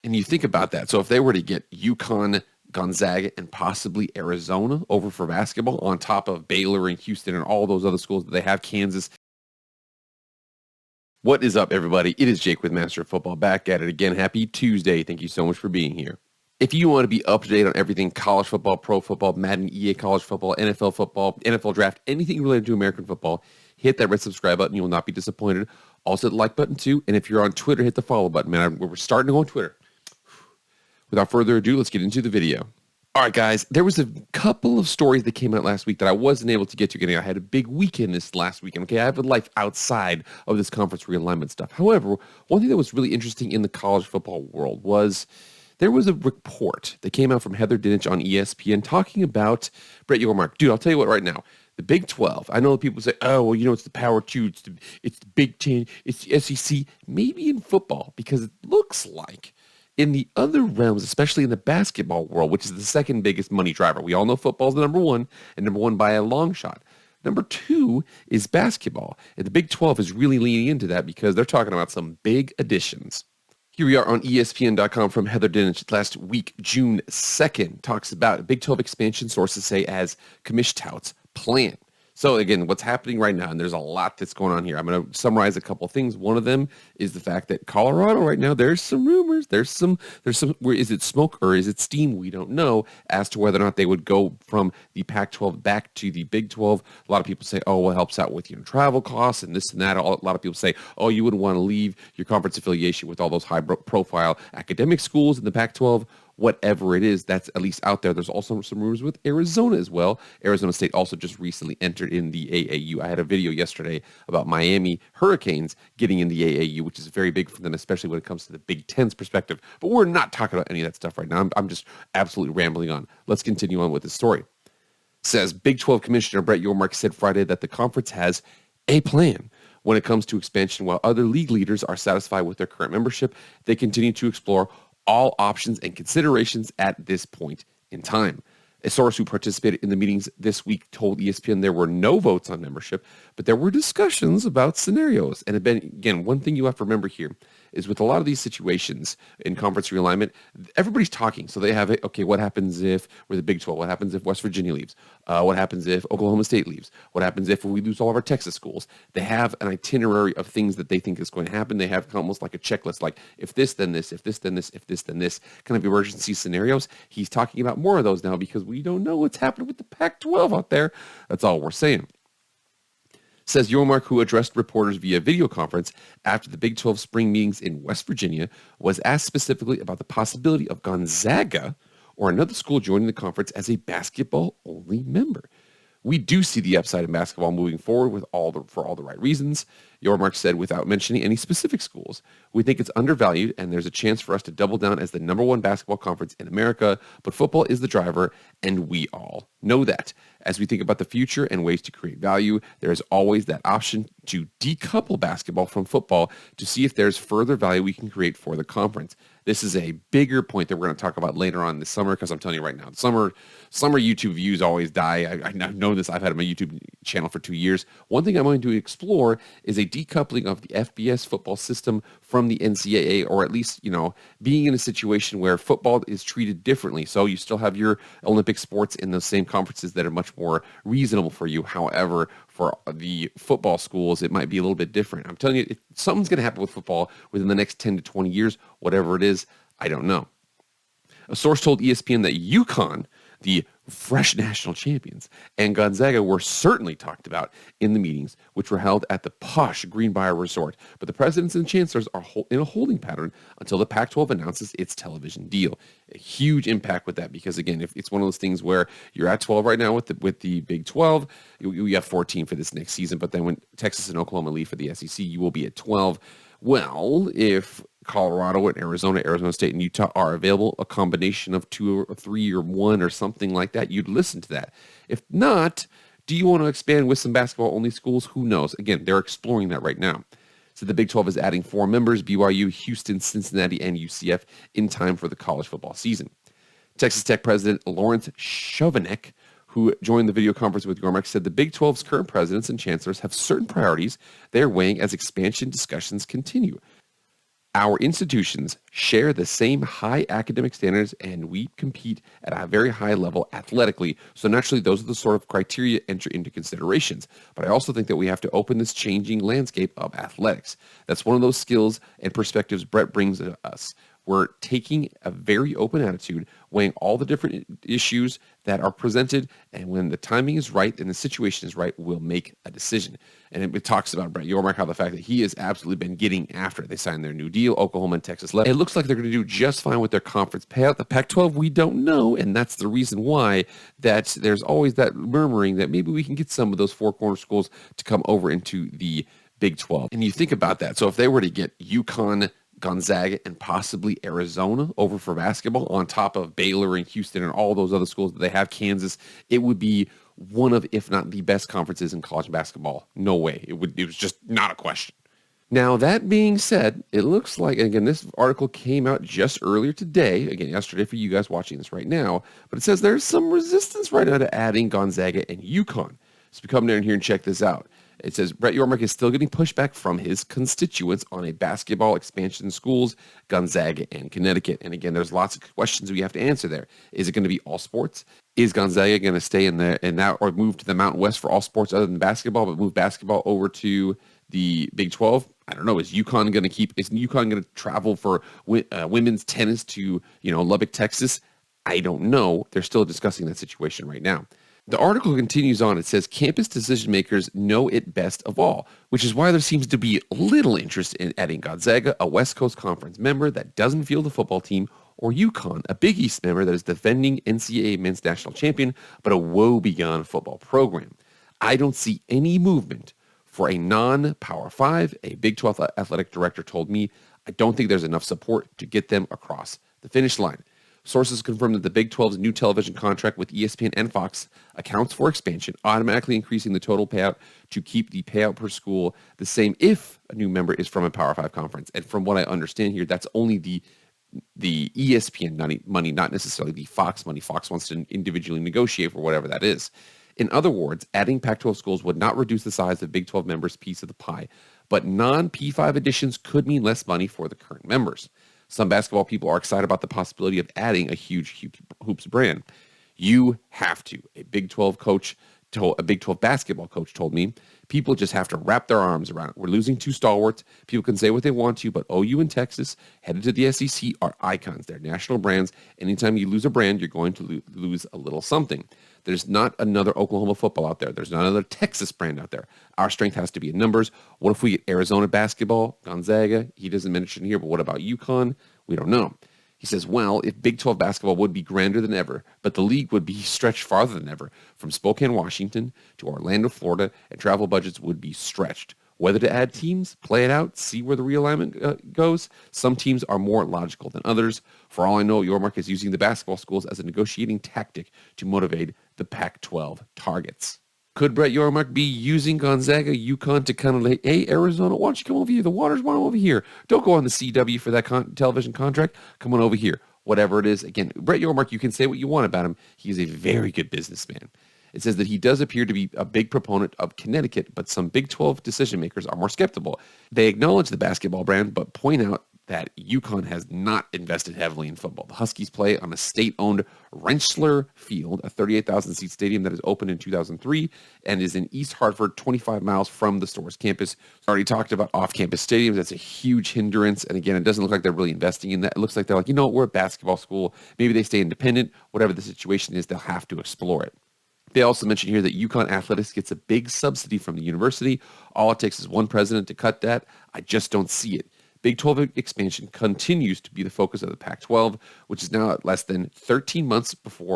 And you think about that. So if they were to get UConn, Gonzaga, and possibly Arizona over for basketball on top of Baylor and Houston and all those other schools that they have, Kansas. What is up, everybody? It is Jake with Master of Football back at it again. Happy Tuesday. Thank you so much for being here. If you want to be up to date on everything college football, pro football, Madden, EA college football, NFL draft, anything related to American football, hit that red subscribe button. You will not be disappointed. Also, hit the like button too. And if you're on Twitter, hit the follow button. Man, we're starting to go on Twitter. Without further ado, let's get into the video. All right, guys, there was a couple of stories that came out last week that I wasn't able to get to. I had a big weekend this last weekend. Okay, I have a life outside of this conference realignment stuff. However, one thing that was really interesting in the college football world was there was a report that came out from Heather Dinich on ESPN talking about Brett Yormark. Dude, I'll tell you what right now. The Big 12, I know people say, oh, well, it's the Power 2, it's the Big 10, it's the SEC. Maybe in football, because it looks like in the other realms, especially in the basketball world, which is the second biggest money driver. We all know football is the number one, and number one by a long shot. Number two is basketball. And the Big 12 is really leaning into that because they're talking about some big additions. Here we are on ESPN.com from Heather Dinich last week, June 2nd, talks about Big 12 expansion, sources say, as Commish touts plan. So again, what's happening right now, and there's a lot that's going on here. I'm going to summarize a couple of things. One of them is the fact that Colorado right now, there's some rumors. There's some, where is it smoke or is it steam? We don't know as to whether or not they would go from the Pac-12 back to the Big 12. A lot of people say, oh, well, it helps out with, travel costs and this and that. A lot of people say, oh, you wouldn't want to leave your conference affiliation with all those high profile academic schools in the Pac-12. Whatever it is that's at least out there. There's also some rumors with Arizona as well. Arizona State also just recently entered in the AAU. I had a video yesterday about Miami Hurricanes getting in the AAU, which is very big for them, especially when it comes to the Big Ten's perspective. But we're not talking about any of that stuff right now. I'm just absolutely rambling on. Let's continue on with the story. Says Big 12 Commissioner Brett Yormark said Friday that the conference has a plan when it comes to expansion. While other league leaders are satisfied with their current membership, they continue to explore all options and considerations at this point in time. A source who participated in the meetings this week told ESPN there were no votes on membership, but there were discussions about scenarios. And again, one thing you have to remember here is with a lot of these situations in conference realignment, everybody's talking. So they have, okay, what happens if we're the Big 12? What happens if West Virginia leaves? What happens if Oklahoma State leaves? What happens if we lose all of our Texas schools? They have an itinerary of things that they think is going to happen. They have almost like a checklist, like if this, then this, if this, then this, if this, then this, kind of emergency scenarios. He's talking about more of those now because we don't know what's happening with the Pac-12 out there. That's all we're saying. Says Yormark, who addressed reporters via video conference after the Big 12 spring meetings in West Virginia, was asked specifically about the possibility of Gonzaga or another school joining the conference as a basketball-only member. We do see the upside in basketball moving forward for all the right reasons. Yormark said without mentioning any specific schools. We think it's undervalued and there's a chance for us to double down as the number one basketball conference in America, but football is the driver and we all know that. As we think about the future and ways to create value, there is always that option to decouple basketball from football to see if there's further value we can create for the conference. This is a bigger point that we're going to talk about later on this summer because I'm telling you right now, summer YouTube views always die. I know this. I've had my YouTube channel for 2 years. One thing I'm going to explore is a decoupling of the FBS football system from the NCAA, or at least, being in a situation where football is treated differently. So you still have your Olympic sports in those same conferences that are much more reasonable for you. However, for the football schools, it might be a little bit different. I'm telling you, something's going to happen with football within the next 10 to 20 years. Whatever it is, I don't know. A source told ESPN that UConn, the fresh national champions, and Gonzaga were certainly talked about in the meetings, which were held at the posh Greenbrier Resort. But the presidents and chancellors are in a holding pattern until the Pac-12 announces its television deal. A huge impact with that because, again, if it's one of those things where you're at 12 right now with the Big 12, you have 14 for this next season, but then when Texas and Oklahoma leave for the SEC, you will be at 12. Well, if Colorado and Arizona State and Utah are available, a combination of 2 or 3 or 1 or something like that, you'd listen to that. If not, do you want to expand with some basketball-only schools? Who knows? Again, they're exploring that right now. So the Big 12 is adding 4 members, BYU, Houston, Cincinnati, and UCF, in time for the college football season. Texas Tech President Lawrence Chovanec, who joined the video conference with Yormark, said the Big 12's current presidents and chancellors have certain priorities they're weighing as expansion discussions continue. Our institutions share the same high academic standards and we compete at a very high level athletically. So naturally, those are the sort of criteria enter into considerations. But I also think that we have to open this changing landscape of athletics. That's one of those skills and perspectives Brett brings to us. We're taking a very open attitude, weighing all the different issues that are presented, and when the timing is right and the situation is right, we'll make a decision. And it talks about Brett Yormark, how the fact that he has absolutely been getting after it. They signed their new deal, Oklahoma and Texas left. It looks like they're going to do just fine with their conference payout. The Pac-12, we don't know, and that's the reason why that there's always that murmuring that maybe we can get some of those four corner schools to come over into the Big 12. And you think about that. So if they were to get UConn, Gonzaga, and possibly Arizona over for basketball on top of Baylor and Houston and all those other schools that they have, Kansas, it would be one of, if not the best conferences in college basketball. No way. It was just not a question. Now, that being said, it looks like, and again, this article came out just earlier today, again, yesterday for you guys watching this right now, but it says there's some resistance right now to adding Gonzaga and UConn. So come down here and check this out. It says Brett Yormark is still getting pushback from his constituents on a basketball expansion in schools, Gonzaga and Connecticut. And again, there's lots of questions we have to answer there. Is it going to be all sports? Is Gonzaga going to stay in that or move to the Mountain West for all sports other than basketball, but move basketball over to the Big 12? I don't know. Is UConn going to travel for women's tennis to, Lubbock, Texas? I don't know. They're still discussing that situation right now. The article continues on. It says campus decision makers know it best of all, which is why there seems to be little interest in adding Gonzaga, a West Coast Conference member that doesn't field the football team, or UConn, a Big East member that is defending NCAA men's national champion, but a woe-begone football program. I don't see any movement for a non-Power 5, a Big 12 athletic director told me. I don't think there's enough support to get them across the finish line. Sources confirm that the Big 12's new television contract with ESPN and Fox accounts for expansion, automatically increasing the total payout to keep the payout per school the same if a new member is from a Power 5 conference. And from what I understand here, that's only the ESPN money, not necessarily the Fox money. Fox wants to individually negotiate for whatever that is. In other words, adding Pac-12 schools would not reduce the size of Big 12 members' piece of the pie, but non-P5 additions could mean less money for the current members. Some basketball people are excited about the possibility of adding a huge hoops brand. You have to. A Big 12 basketball coach told me, people just have to wrap their arms around it. We're losing two stalwarts. People can say what they want to, but OU and Texas, headed to the SEC, are icons. They're national brands. Anytime you lose a brand, you're going to lose a little something. There's not another Oklahoma football out there. There's not another Texas brand out there. Our strength has to be in numbers. What if we get Arizona basketball, Gonzaga? He doesn't mention here, but what about UConn? We don't know. He says, well, if Big 12 basketball would be grander than ever, but the league would be stretched farther than ever, from Spokane, Washington to Orlando, Florida, and travel budgets would be stretched. Whether to add teams, play it out, see where the realignment goes. Some teams are more logical than others. For all I know, Yormark is using the basketball schools as a negotiating tactic to motivate the Pac-12 targets. Could Brett Yormark be using Gonzaga, UConn to kind of like, hey, Arizona, why don't you come over here? The Waters want over here. Don't go on the CW for that television contract. Come on over here. Whatever it is. Again, Brett Yormark, you can say what you want about him. He is a very good businessman. It says that he does appear to be a big proponent of Connecticut, but some Big 12 decision makers are more skeptical. They acknowledge the basketball brand, but point out that UConn has not invested heavily in football. The Huskies play on a state-owned Rentschler Field, a 38,000-seat stadium that is opened in 2003 and is in East Hartford, 25 miles from the Storrs campus. Already talked about off-campus stadiums. That's a huge hindrance. And again, it doesn't look like they're really investing in that. It looks like they're like, we're a basketball school. Maybe they stay independent. Whatever the situation is, they'll have to explore it. They also mention here that UConn Athletics gets a big subsidy from the university. All it takes is one president to cut that. I just don't see it. Big 12 expansion continues to be the focus of the Pac-12, which is now at less than 13 months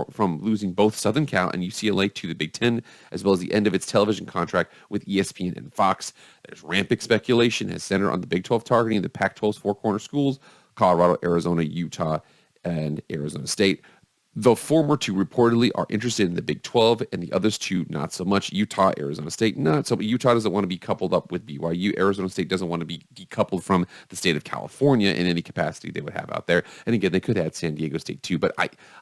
from losing both Southern Cal and UCLA to the Big 10, as well as the end of its television contract with ESPN and Fox. There's rampant speculation has centered on the Big 12 targeting the Pac-12's four corner schools, Colorado, Arizona, Utah, and Arizona State. The former two reportedly are interested in the Big 12, and the others two not so much. Utah, Arizona State, not so. But Utah doesn't want to be coupled up with BYU. Arizona State doesn't want to be decoupled from the state of California in any capacity they would have out there. And again, they could add San Diego State too. But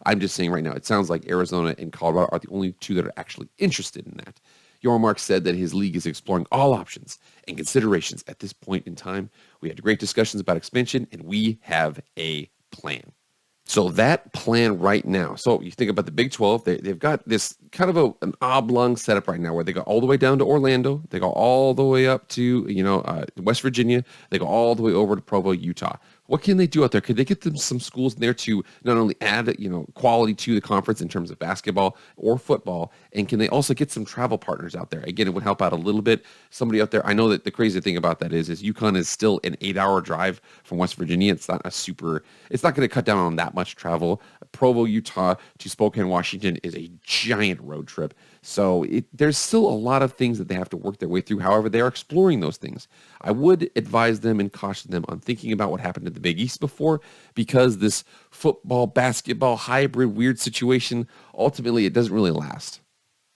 I'm just saying right now, it sounds like Arizona and Colorado are the only two that are actually interested in that. Yormark said that his league is exploring all options and considerations at this point in time. We had great discussions about expansion, and we have a plan. So that plan right now, so you think about the Big 12, they've got this kind of an oblong setup right now where they go all the way down to Orlando, they go all the way up to, West Virginia, they go all the way over to Provo, Utah. What can they do out there? Could they get them some schools in there to not only add, quality to the conference in terms of basketball or football, and can they also get some travel partners out there? Again, it would help out a little bit. Somebody out there, I know that the crazy thing about that is UConn is still an 8-hour drive from West Virginia. It's not going to cut down on that much travel. Provo, Utah to Spokane, Washington is a giant road trip. So there's still a lot of things that they have to work their way through. However, they are exploring those things. I would advise them and caution them on thinking about what happened to the Big East before, because this football, basketball, hybrid, weird situation, ultimately, it doesn't really last.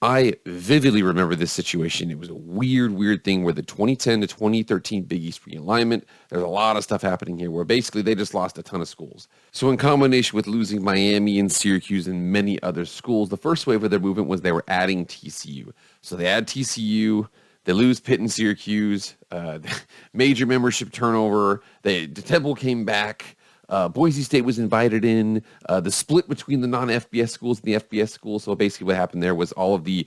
I vividly remember this situation. It was a weird thing where the 2010 to 2013 Big East realignment, there's a lot of stuff happening here where basically they just lost a ton of schools. So in combination with losing Miami and Syracuse and many other schools, the first wave of their movement was they were adding TCU. So they add TCU, they lose Pitt and Syracuse, major membership turnover, the Temple came back. Boise State was invited in. The split between the non-FBS schools and the FBS schools. So basically, what happened there was all of the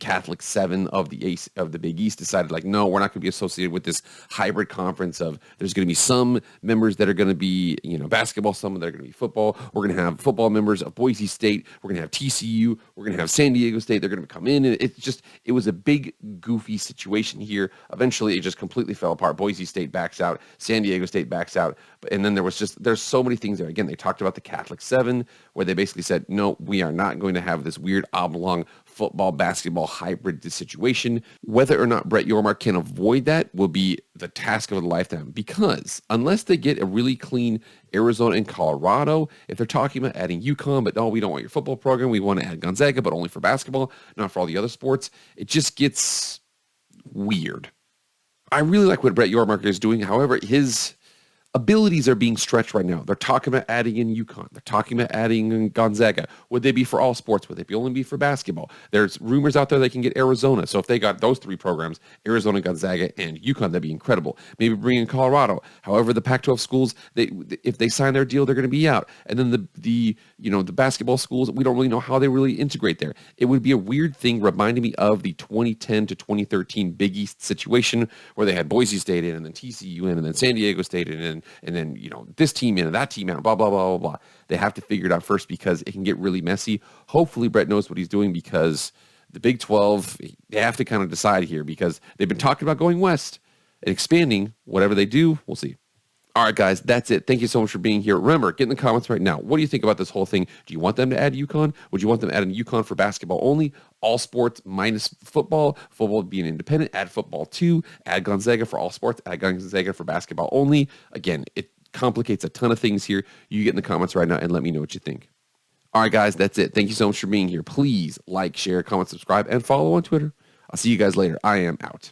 Catholic 7 of the Big East decided, like, no, we're not going to be associated with this hybrid conference of there's going to be some members that are going to be basketball, some that are going to be football. We're going to have football members of Boise State. We're going to have TCU. We're going to have San Diego State. They're going to come in, and it was a big goofy situation here. Eventually, it just completely fell apart. Boise State backs out. San Diego State backs out, and then there's so many things there. Again, they talked about the Catholic 7, where they basically said, no, we are not going to have this weird oblong football, basketball hybrid situation. Whether or not Brett Yormark can avoid that will be the task of a lifetime, because unless they get a really clean Arizona and Colorado, if they're talking about adding UConn, but no, we don't want your football program, we want to add Gonzaga, but only for basketball, not for all the other sports, it just gets weird. I really like what Brett Yormark is doing. However, his abilities are being stretched right now. They're talking about adding in UConn. They're talking about adding in Gonzaga. Would they be for all sports? Would they only be for basketball? There's rumors out there they can get Arizona. So if they got those 3 programs, Arizona, Gonzaga, and UConn, that'd be incredible. Maybe bring in Colorado. However, the Pac-12 schools, if they sign their deal, they're going to be out. And then the basketball schools, we don't really know how they really integrate there. It would be a weird thing reminding me of the 2010 to 2013 Big East situation where they had Boise State in, and then TCU in, and then San Diego State in, and then this team in and that team out, blah blah blah blah blah. They have to figure it out first because it can get really messy. Hopefully Brett knows what he's doing, because the Big 12, they have to kind of decide here, because they've been talking about going west and expanding. Whatever they do, we'll see. All right, guys, that's it. Thank you so much for being here. Remember, get in the comments right now. What do you think about this whole thing? Do you want them to add UConn? Would you want them to add in UConn for basketball only? All sports minus football. Football being independent. Add football too. Add Gonzaga for all sports. Add Gonzaga for basketball only. Again, it complicates a ton of things here. You get in the comments right now and let me know what you think. All right, guys, that's it. Thank you so much for being here. Please like, share, comment, subscribe, and follow on Twitter. I'll see you guys later. I am out.